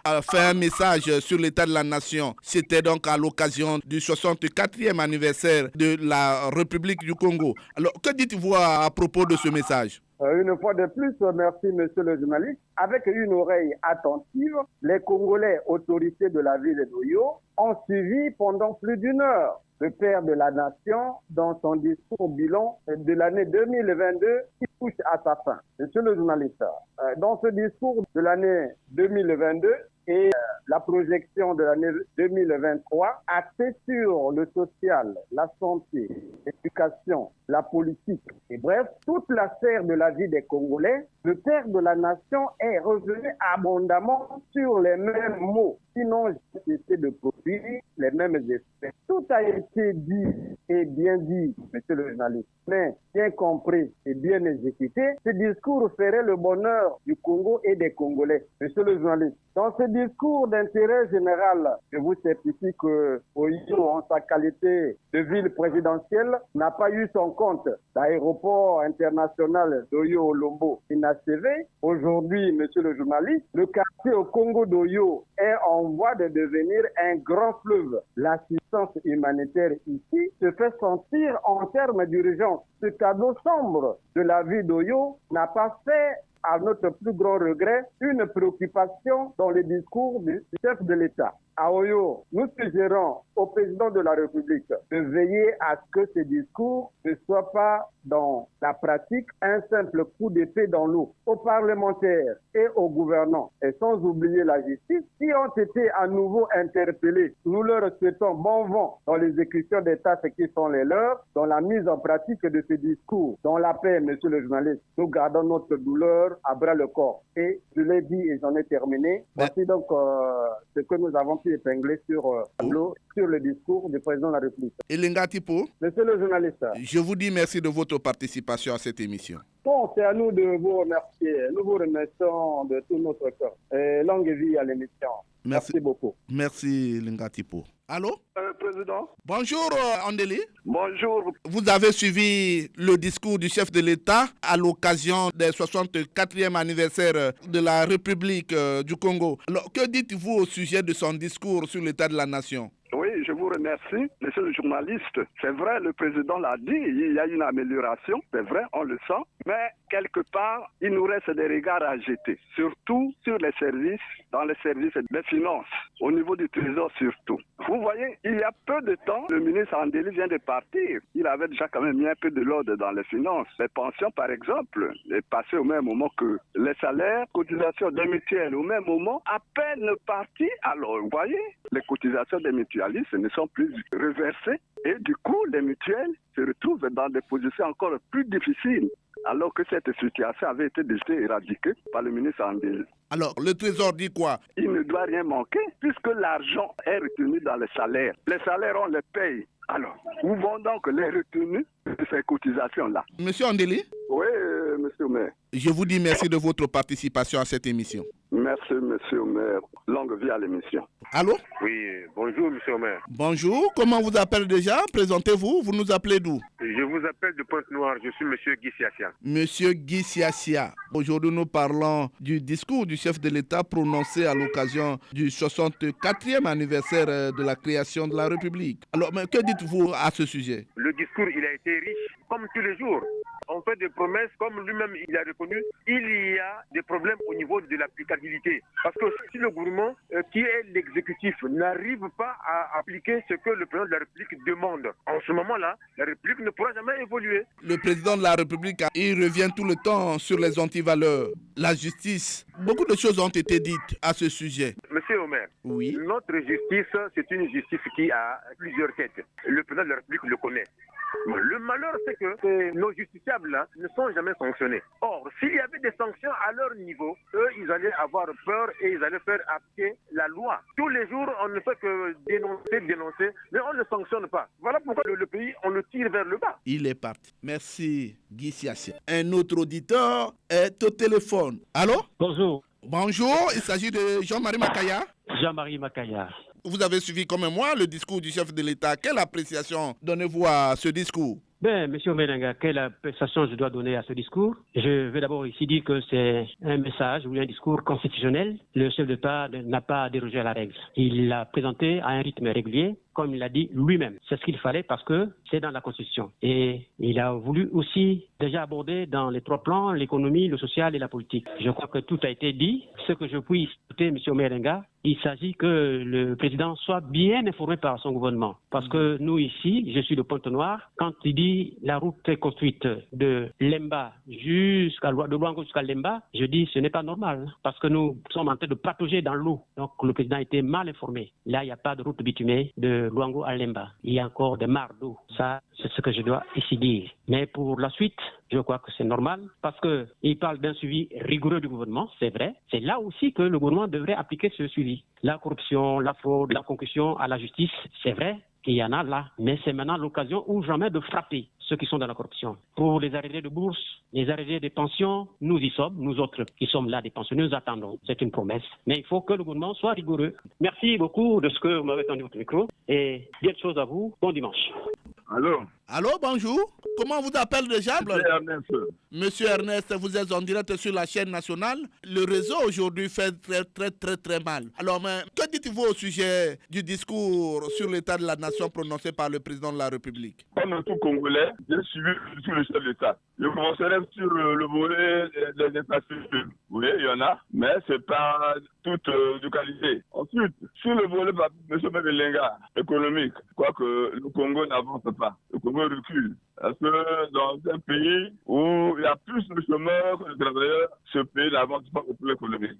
a fait un message sur l'état de la nation. C'était donc à l'occasion du 64e anniversaire de la République du Congo. Alors, que dites-vous à propos de ce message? Une fois de plus, merci monsieur le journaliste. Avec une oreille attentive, les Congolais autorités de la ville d'Oyo ont suivi pendant plus d'une heure le père de la nation dans son discours bilan de l'année 2022 qui touche à sa fin. Monsieur le journaliste, dans ce discours de l'année 2022 et la projection de l'année 2023, axée sur le social, la santé, l'éducation, la politique, et bref, toute la sphère de la vie des Congolais, le père de la nation est revenu abondamment sur les mêmes mots, sinon j'ai cessé de produire les mêmes effets. Tout a été dit et bien dit, monsieur le journaliste, mais bien compris et bien exécuté, ce discours ferait le bonheur du Congo et des Congolais. Monsieur le journaliste, dans ce discours d'intérêt général, je vous certifie que Oyo, en sa qualité de ville présidentielle, n'a pas eu son compte. L'aéroport international d'Oyo-Olombo inachevé. Aujourd'hui, monsieur le journaliste, le quartier au Congo d'Oyo est en voie de devenir un grand fleuve. L'assistance humanitaire ici se fait sentir en termes d'urgence. Ce tableau sombre de la vie d'Oyo n'a pas fait, à notre plus grand regret, une préoccupation dans le discours du chef de l'État. À Oyo, nous suggérons au président de la République de veiller à ce que ce discours ne soit pas dans la pratique un simple coup d'épée dans l'eau. Aux parlementaires et aux gouvernants, et sans oublier la justice, qui ont été à nouveau interpellés, nous leur souhaitons bon vent dans l'exécution des tâches qui sont les leurs, dans la mise en pratique de ce discours. Dans la paix, monsieur le journaliste, nous gardons notre douleur à bras le corps. Et je l'ai dit et j'en ai terminé. Voici donc ce que nous avons pu épingler sur le discours du président de la République. Elenga Tipo, monsieur le journaliste, je vous dis merci de votre participation à cette émission. Bon, c'est à nous de vous remercier. Nous vous remercions de tout notre cœur. Et longue vie à l'émission. Merci beaucoup. Merci, Lenga Tipo. Allô? Président. Bonjour, Andeli. Bonjour. Vous avez suivi le discours du chef de l'État à l'occasion des 64e anniversaire de la République du Congo. Alors, que dites-vous au sujet de son discours sur l'état de la nation? Oui, je vous remercie, monsieur le journaliste. C'est vrai, le président l'a dit, il y a une amélioration, c'est vrai, on le sent, mais quelque part, il nous reste des regards à jeter, surtout sur les services, dans les services des finances, au niveau du trésor surtout. Vous voyez, il y a peu de temps, le ministre Andeli vient de partir. Il avait déjà quand même mis un peu de l'ordre dans les finances. Les pensions, par exemple, est passé au même moment que les salaires, cotisations des mutuelles, au même moment, à peine parti. Alors, vous voyez, les cotisations des mutualistes ne sont plus reversées et du coup, les mutuelles se retrouvent dans des positions encore plus difficiles. Alors que cette situation avait été déjà éradiquée par le ministre Andeli. Alors, le Trésor dit quoi? Il ne doit rien manquer puisque l'argent est retenu dans les salaires. Les salaires, on les paye. Alors, où vont donc les retenues de ces cotisations-là? Monsieur Andeli? Oui, monsieur le maire. Je vous dis merci de votre participation à cette émission. Merci, monsieur le maire. Longue vie à l'émission. Allô? Oui, bonjour, monsieur le maire. Bonjour, comment vous appelez déjà? Présentez-vous, vous nous appelez d'où? Je vous appelle de Pointe-Noire, je suis monsieur Guy Siasia. Monsieur Guy Siasia, aujourd'hui nous parlons du discours du chef de l'État prononcé à l'occasion du 64e anniversaire de la création de la République. Alors, mais que dites-vous à ce sujet? Le discours, il a été riche, comme tous les jours. On fait des promesses, comme lui-même il a reconnu, il y a des problèmes au niveau de l'applicabilité. Parce que si le gouvernement, qui est l'exécutif, n'arrive pas à appliquer ce que le président de la République demande, en ce moment-là, la République ne pourra jamais évoluer. Le président de la République, il revient tout le temps sur les antivaleurs, la justice. Beaucoup de choses ont été dites à ce sujet. Monsieur Monsieur Omer, oui. Notre justice, c'est une justice qui a plusieurs têtes. Le président de la République le connaît. Le malheur, c'est que nos justiciables là, ne sont jamais sanctionnés. Or, s'il y avait des sanctions à leur niveau, eux, ils allaient avoir peur et ils allaient faire appliquer la loi. Tous les jours, on ne fait que dénoncer, mais on ne sanctionne pas. Voilà pourquoi le pays, on le tire vers le bas. Il est parti. Merci, Guy Siassi. Un autre auditeur est au téléphone. Allô? Bonjour. Bonjour, il s'agit de Jean-Marie Makaya. Jean-Marie Makaya. Vous avez suivi comme moi le discours du chef de l'État. Quelle appréciation donnez-vous à ce discours? Ben, Monsieur Omelenga, quelle appréciation je dois donner à ce discours? Je vais d'abord ici dire que c'est un message ou un discours constitutionnel. Le chef d'État n'a pas dérogé à la règle. Il l'a présenté à un rythme régulier, comme il l'a dit lui-même. C'est ce qu'il fallait parce que c'est dans la Constitution. Et il a voulu aussi déjà aborder dans les trois plans, l'économie, le social et la politique. Je crois que tout a été dit. Ce que je puis souhaiter, M. Omelenga, il s'agit que le président soit bien informé par son gouvernement. Parce que nous ici, je suis de Pointe-Noire, quand il dit la route est construite de Lemba de Luango jusqu'à Lemba, je dis ce n'est pas normal. Parce que nous sommes en train de patauger dans l'eau. Donc le président était mal informé. Là, il n'y a pas de route bitumée de Luango à Lemba. Il y a encore des mares d'eau. Ça, c'est ce que je dois ici dire. Mais pour la suite, je crois que c'est normal parce qu'il parle d'un suivi rigoureux du gouvernement, c'est vrai. C'est là aussi que le gouvernement devrait appliquer ce suivi. La corruption, la fraude, la concussion à la justice, c'est vrai qu'il y en a là. Mais c'est maintenant l'occasion ou jamais de frapper ceux qui sont dans la corruption. Pour les arriérés de bourse, les arriérés des pensions, nous y sommes, nous autres qui sommes là des pensionnés, nous attendons. C'est une promesse. Mais il faut que le gouvernement soit rigoureux. Merci beaucoup de ce que vous m'avez tendu votre micro et bien de choses à vous. Bon dimanche. Allô? Allô, bonjour. Comment vous appelle déjà? Ernest. Monsieur Ernest, vous êtes en direct sur la chaîne nationale. Le réseau aujourd'hui fait très mal. Alors, mais que dites-vous au sujet du discours sur l'état de la nation prononcé par le président de la République? Comme tout Congolais, j'ai suivi sur le chef d'État. Je commencerai sur le volet des infrastructures. Oui, il y en a, mais c'est pas toute de qualité. Ensuite, sur le volet de M. Mevelenga, économique, quoique le Congo n'avance pas. Le Congo recule. Parce que dans un pays où il y a plus de chômeurs que de travailleurs, ce pays n'avance pas au plan économique.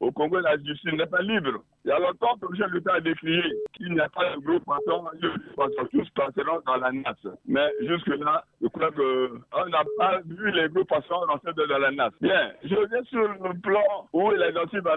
Au Congo, la justice n'est pas libre. Il y a longtemps que le chef d'État a décrié qu'il n'y a pas de gros poissons, tous passeront dans la nasse. Mais jusque-là, je crois qu'on n'a pas vu les gros poissons rentrer dans la nasse. Bien, je reviens sur le plan où il a des anti-valeurs.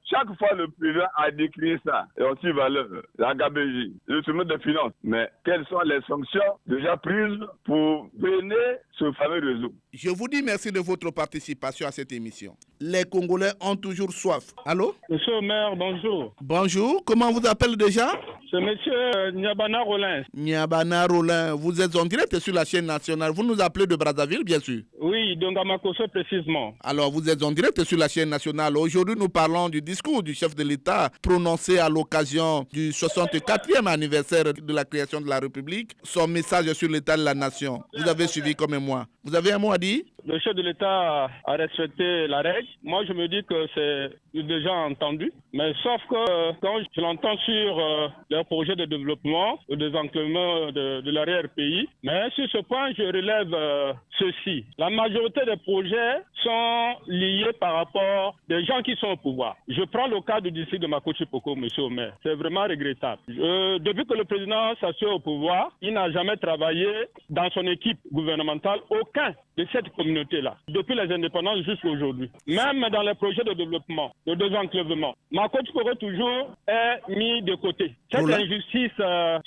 Chaque fois, le président a décrit ça, les anti-valeurs, la gabégie, le sommet des finances. Mais quelles sont les sanctions déjà prises pour freiner ce fameux réseau? Je vous dis merci de votre participation à cette émission. Les Congolais ont toujours soif. Allô? Monsieur le maire, bonjour. Bonjour, comment vous appelez déjà? C'est monsieur Niabana Rollin. Niabana Rollin, vous êtes en direct sur la chaîne nationale. Vous nous appelez de Brazzaville, bien sûr? Oui, d'Ongamakoso précisément. Alors, vous êtes en direct sur la chaîne nationale. Aujourd'hui, nous parlons du discours du chef de l'État prononcé à l'occasion du 64e anniversaire de la création de la République. Son message sur l'état de la nation. Vous avez suivi comme moi. Vous avez un mot à dire? Le chef de l'État a respecté la règle. Moi, je me dis que c'est déjà entendu. Mais sauf que quand je l'entends sur leur projet de développement, le désenclavement de l'arrière-pays, mais sur ce point, je relève ceci. La majorité des projets sont liés par rapport des gens qui sont au pouvoir. Je prends le cas du district de Makochi-Poko, monsieur le maire. C'est vraiment regrettable. Depuis que le président s'assied au pouvoir, il n'a jamais travaillé dans son équipe gouvernementale aucun de cette communauté-là, depuis les indépendances jusqu'à aujourd'hui. Même dans les projets de développement, de désenclavement, Makochi-Poko toujours est mis de côté. Cette injustice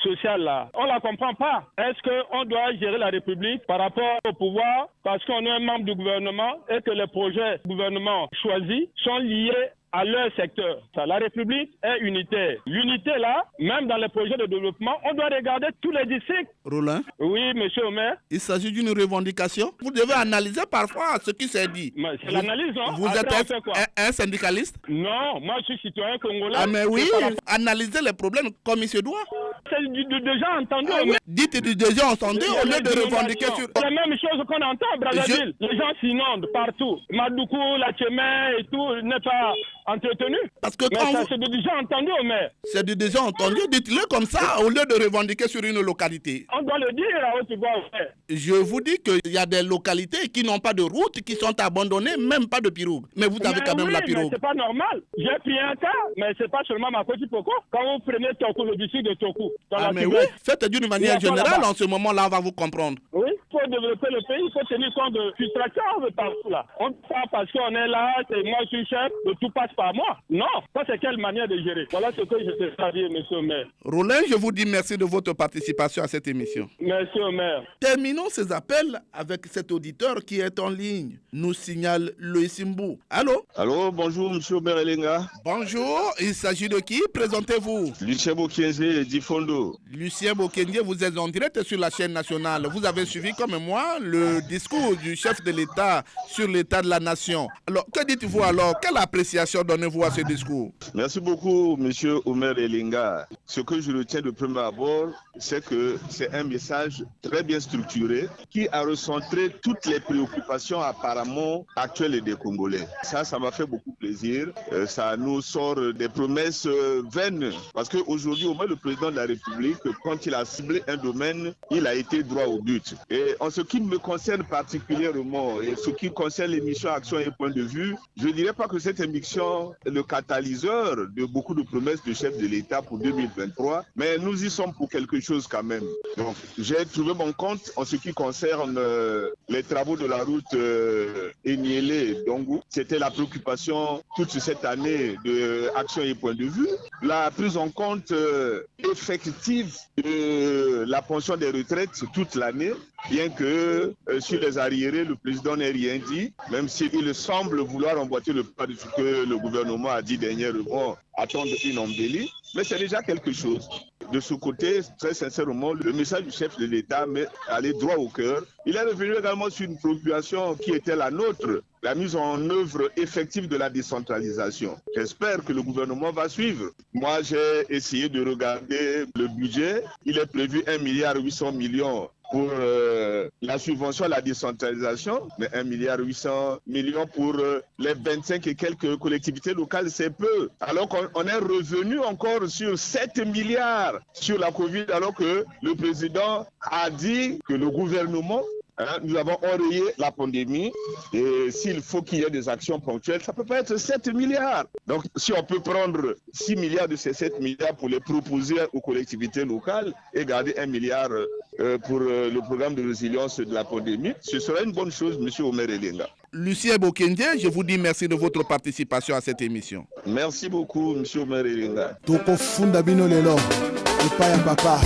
sociale-là, on ne la comprend pas. Est-ce qu'on doit gérer la République par rapport au pouvoir parce qu'on est un membre du gouvernement et que les projets du gouvernement choisis sont liés à leur secteur? La République est unitaire. L'unité là, même dans les projets de développement, on doit regarder tous les districts. Rollin? Oui, monsieur le maire. Il s'agit d'une revendication. Vous devez analyser parfois ce qui s'est dit. C'est l'analyse, non? Vous êtes un syndicaliste? Non, moi je suis citoyen congolais. Ah mais oui, analyser les problèmes comme il se doit. c'est déjà entendu. Dites du déjà entendu au lieu de revendiquer sur... C'est la même chose qu'on entend à Brazzaville. Les gens s'inondent partout. Madoukou, la Tchémé et tout n'est pas entretenu. Parce que mais ça, c'est déjà entendu au maire. C'est déjà entendu, dites-le comme ça, au lieu de revendiquer sur une localité. On doit le dire à haute voix au maire. Je vous dis qu'il y a des localités qui n'ont pas de route, qui sont abandonnées, même pas de pirogue. Mais vous avez quand même la pirogue. Mais c'est pas normal. J'ai pris un cas, mais c'est pas seulement ma petite Poko. Quand vous prenez Tokou, le district de Tokou. Mais oui, faites d'une manière générale, en ce moment-là, on va vous comprendre. Oui, il faut développer le pays, il faut tenir compte de frustration partout là. On ne pas parce qu'on est là, c'est moi je suis chef, tout passe par moi. Non, ça c'est quelle manière de gérer. Voilà ce que je sais pas dire, monsieur le maire. Rollin, je vous dis merci de votre participation à cette émission. Merci au maire. Terminons ces appels avec cet auditeur qui est en ligne, nous signale Loïs Mbou. Allô? Allô, bonjour monsieur Omer Elenga. Bonjour, il s'agit de qui? Présentez-vous. Lucien Bokenzie d'Ifondo. Lucien Bokenzie, vous êtes en direct sur la chaîne nationale. Vous avez suivi comme moi le discours du chef de l'État sur l'état de la nation. Alors, que dites-vous alors? Quelle appréciation donnez-vous à ce discours? Merci beaucoup monsieur Omer Elenga. Ce que je retiens de premier abord, c'est que c'est un message très bien structuré qui a recentré toutes les préoccupations apparemment actuelles des Congolais. Ça m'a fait beaucoup plaisir. Ça nous sort des promesses vaines. Parce qu'aujourd'hui, au moins le président de la République, quand il a ciblé un domaine, il a été droit au but. Et en ce qui me concerne particulièrement, et ce qui concerne l'émission Action et Point de Vue, je ne dirais pas que cette émission est le catalyseur de beaucoup de promesses du chef de l'État pour 2023, mais nous y sommes pour quelque chose quand même. Donc, j'ai trouvé mon compte en ce qui concerne les travaux de la route Enyélé-Dongou. C'était la préoccupation toute cette année de Action et Point de Vue. La prise en compte effective de la pension des retraites toute l'année, bien que sur les arriérés, le président n'ait rien dit, même s'il semble vouloir emboîter le pas de ce que le gouvernement a dit dernièrement, attendre une embellie, mais c'est déjà quelque chose. De ce côté, très sincèrement, le message du chef de l'État m'est allé droit au cœur. Il est revenu également sur une préoccupation qui était la nôtre, la mise en œuvre effective de la décentralisation. J'espère que le gouvernement va suivre. Moi, j'ai essayé de regarder le budget. Il est prévu 1,8 milliard pour la subvention à la décentralisation, mais 1,8 milliard pour les 25 et quelques collectivités locales, c'est peu. Alors qu'on est revenu encore sur 7 milliards sur la Covid, alors que le président a dit que le gouvernement, nous avons enrayé la pandémie et s'il faut qu'il y ait des actions ponctuelles, ça ne peut pas être 7 milliards. Donc si on peut prendre 6 milliards de ces 7 milliards pour les proposer aux collectivités locales et garder 1 milliard pour le programme de résilience de la pandémie, ce serait une bonne chose, M. Omer Elenga. Lucien Bokenzie, je vous dis merci de votre participation à cette émission. Merci beaucoup, M. Omer Elenga. Toko funda bino lelo, epaya papa.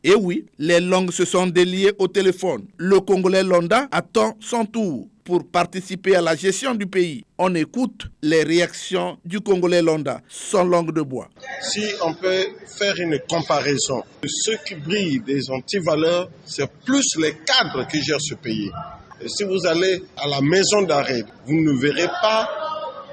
Et oui, les langues se sont déliées au téléphone. Le Congolais Londa attend son tour pour participer à la gestion du pays. On écoute les réactions du Congolais Londa, son langue de bois. Si on peut faire une comparaison, ceux qui brillent des antivaleurs, c'est plus les cadres qui gèrent ce pays. Et si vous allez à la maison d'arrêt, vous ne verrez pas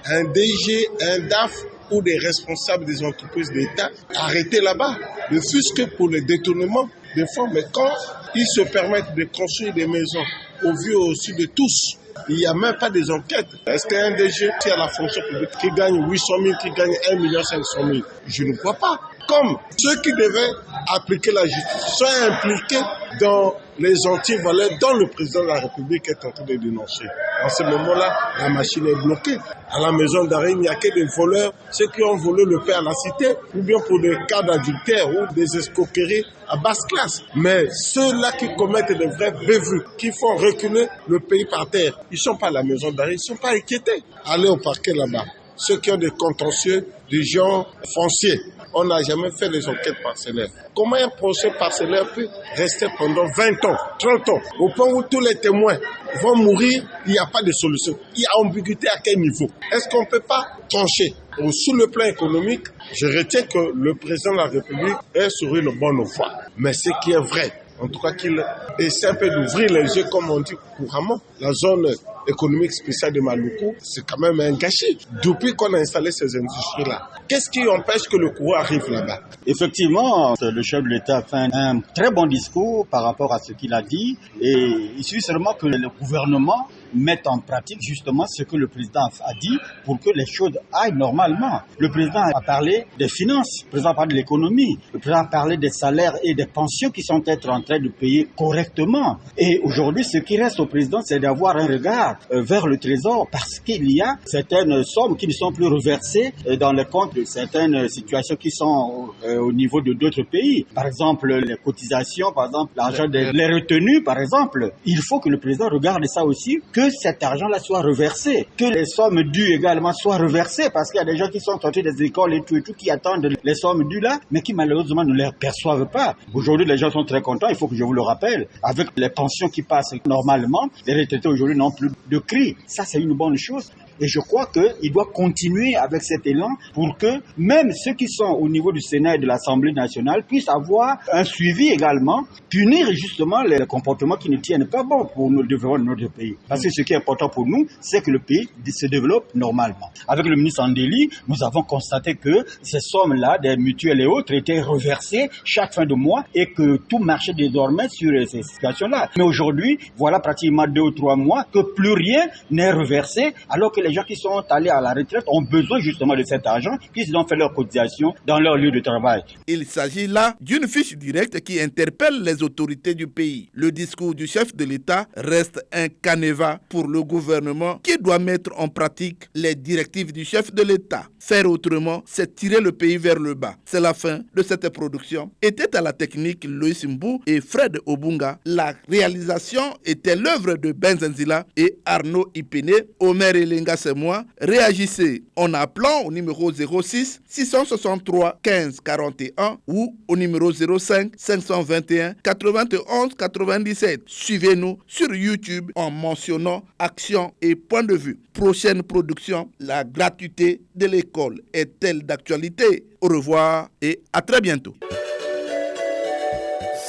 un DG, un DAF ou des responsables des entreprises d'État arrêtés là-bas, ne fût-ce que pour le détournement des fonds. Mais quand ils se permettent de construire des maisons au vu aussi de tous, il n'y a même pas des enquêtes. Est-ce qu'un DG qui a la fonction publique qui gagne 800 000, qui gagne 1 500 000? Je ne crois pas. Comme ceux qui devaient appliquer la justice sont impliqués dans les antivaleurs dont le président de la République est en train de dénoncer. En ce moment-là, la machine est bloquée. À la maison d'arrêt, il n'y a que des voleurs, ceux qui ont volé le pain à la cité, ou bien pour des cas d'adultère ou des escroqueries à basse classe. Mais ceux-là qui commettent de vrais bévues, qui font reculer le pays par terre, ils ne sont pas à la maison d'arrêt, ils ne sont pas inquiétés. Allez au parquet là-bas. Ceux qui ont des contentieux, des gens fonciers. On n'a jamais fait les enquêtes parcellaires. Comment un procès parcellaire peut rester pendant 20 ans, 30 ans, au point où tous les témoins vont mourir, il n'y a pas de solution. Il y a ambiguïté à quel niveau? Est-ce qu'on ne peut pas trancher? Sur le plan économique, je retiens que le président de la République est sur une bonne voie. Mais ce qui est vrai, en tout cas qu'il essaie un peu d'ouvrir les yeux, comme on dit couramment, la zone économique spécial de Maluku, c'est quand même un gâchis. Depuis qu'on a installé ces industries-là, qu'est-ce qui empêche que le courant arrive là-bas? Effectivement, le chef de l'État a fait un très bon discours par rapport à ce qu'il a dit et il suffit seulement que le gouvernement mette en pratique justement ce que le président a dit pour que les choses aillent normalement. Le président a parlé des finances, le président a parlé de l'économie, le président a parlé des salaires et des pensions qui sont en train de payer correctement. Et aujourd'hui, ce qui reste au président, c'est d'avoir un regard vers le trésor parce qu'il y a certaines sommes qui ne sont plus reversées dans les comptes de certaines situations qui sont au niveau de d'autres pays. Par exemple, les cotisations, par exemple, l'argent des retenues, par exemple. Il faut que le président regarde ça aussi, que cet argent-là soit reversé, que les sommes dues également soient reversées, parce qu'il y a des gens qui sont sortis des écoles et tout, qui attendent les sommes dues là, mais qui malheureusement ne les perçoivent pas. Aujourd'hui, les gens sont très contents, il faut que je vous le rappelle. Avec les pensions qui passent normalement, les retraités aujourd'hui n'ont plus de cris. Ça, c'est une bonne chose. Et je crois qu'il doit continuer avec cet élan pour que même ceux qui sont au niveau du Sénat et de l'Assemblée nationale puissent avoir un suivi également, punir justement les comportements qui ne tiennent pas bon pour le développement de notre pays. Parce que ce qui est important pour nous, c'est que le pays se développe normalement. Avec le ministre Andeli, nous avons constaté que ces sommes-là, des mutuelles et autres, étaient reversées chaque fin de mois et que tout marchait désormais sur ces situations-là. Mais aujourd'hui, voilà pratiquement 2 ou 3 mois que plus rien n'est reversé, alors que les gens qui sont allés à la retraite ont besoin justement de cet argent, puisqu'ils ont fait leur cotisation dans leur lieu de travail. Il s'agit là d'une fiche directe qui interpelle les autorités du pays. Le discours du chef de l'État reste un canevas pour le gouvernement qui doit mettre en pratique les directives du chef de l'État. Faire autrement, c'est tirer le pays vers le bas. C'est la fin de cette production. Était à la technique Loïs Mbou et Fred Obunga. La réalisation était l'œuvre de Benzenzila et Arnaud Ipene. Omer Elenga, c'est moi. Réagissez en appelant au numéro 06 663 15 41 ou au numéro 05 521 91 97. Suivez-nous sur YouTube en mentionnant Action et Point de Vue. Prochaine production, la gratuité de l'école est-elle d'actualité? Au revoir et à très bientôt.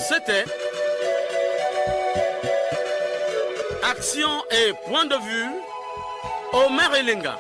C'était Action et Point de Vue, Omer Elenga.